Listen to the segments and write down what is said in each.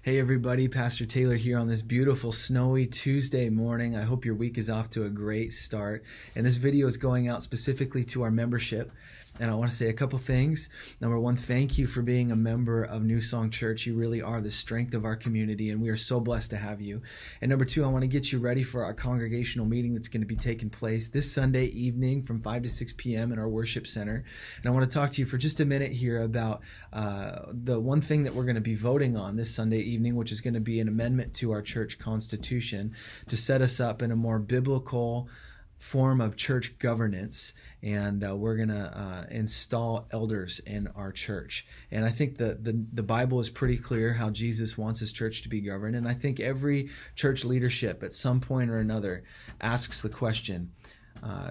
Hey everybody, Pastor Taylor here on this beautiful snowy Tuesday morning. I hope your week is off to a great start. And this video is going out specifically to our membership. And I want to say a couple things. Number one, thank you for being a member of New Song Church. You really are the strength of our community, and we are so blessed to have you. And number two, I want to get you ready for our congregational meeting that's going to be taking place this Sunday evening from 5 to 6 p.m. in our worship center. And I want to talk to you for just a minute here about the one thing that we're going to be voting on this Sunday evening, which is going to be an amendment to our church constitution to set us up in a more biblical form of church governance, and we're going to install elders in our church. And I think the Bible is pretty clear how Jesus wants his church to be governed, and I think every church leadership at some point or another asks the question,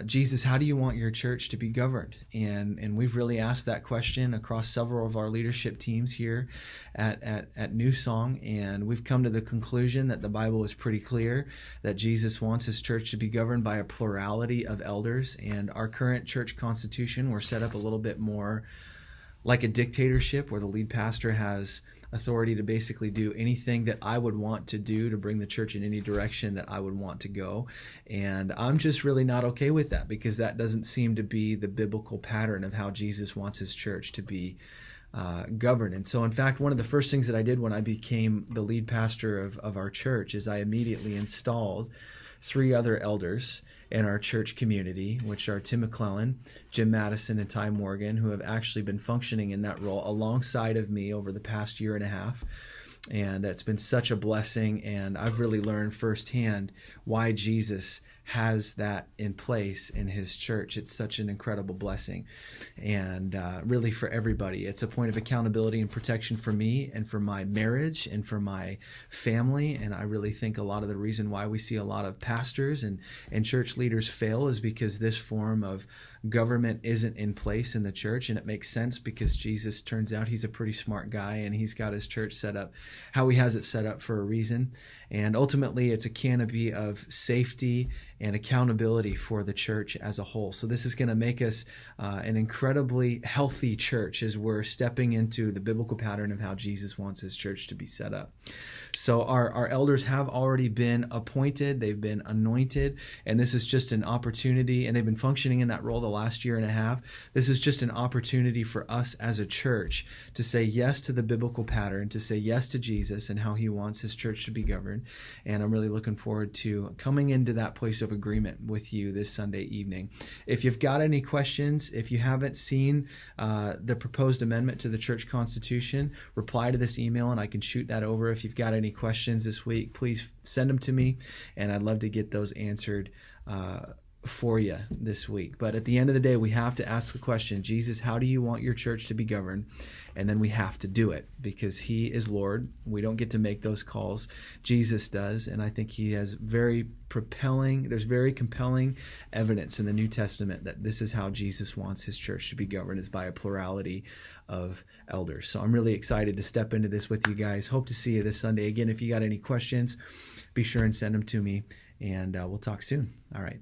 Jesus, how do you want your church to be governed? And we've really asked that question across several of our leadership teams here at New Song, and we've come to the conclusion that the Bible is pretty clear that Jesus wants his church to be governed by a plurality of elders. And our current church constitution, we're set up a little bit more like a dictatorship, where the lead pastor has authority to basically do anything that I would want to do to bring the church in any direction that I would want to go. And I'm just really not okay with that, because that doesn't seem to be the biblical pattern of how Jesus wants his church to be governed. And so, in fact, one of the first things that I did when I became the lead pastor of our church is I immediately installed 3 other elders in our church community, which are Tim McClellan, Jim Madison, and Ty Morgan, who have actually been functioning in that role alongside of me over the past year and a half. And it's been such a blessing, and I've really learned firsthand why Jesus has that in place in his church. It's such an incredible blessing, and really for everybody. It's a point of accountability and protection for me and for my marriage and for my family. And I really think a lot of the reason why we see a lot of pastors and church leaders fail is because this form of government isn't in place in the church. And it makes sense, because Jesus, turns out, he's a pretty smart guy, and he's got his church set up how he has it set up for a reason. And ultimately, it's a canopy of safety and accountability for the church as a whole. So this is going to make us an incredibly healthy church as we're stepping into the biblical pattern of how Jesus wants his church to be set up. So our elders have already been appointed, they've been anointed, and this is just an opportunity, and they've been functioning in that role the last year and a half. This is just an opportunity for us as a church to say yes to the biblical pattern, to say yes to Jesus and how he wants his church to be governed. And I'm really looking forward to coming into that place of agreement with you this Sunday evening. If you've got any questions, if you haven't seen the proposed amendment to the church constitution, reply to this email and I can shoot that over. If you've got any questions this week, please send them to me, and I'd love to get those answered for you this week. But at the end of the day, we have to ask the question, Jesus, how do you want your church to be governed? And then we have to do it, because he is Lord. We don't get to make those calls. Jesus does. And I think he has there's very compelling evidence in the New Testament that this is how Jesus wants his church to be governed, is by a plurality of elders. So I'm really excited to step into this with you guys. Hope to see you this Sunday. Again, if you got any questions, be sure and send them to me, and we'll talk soon. All right.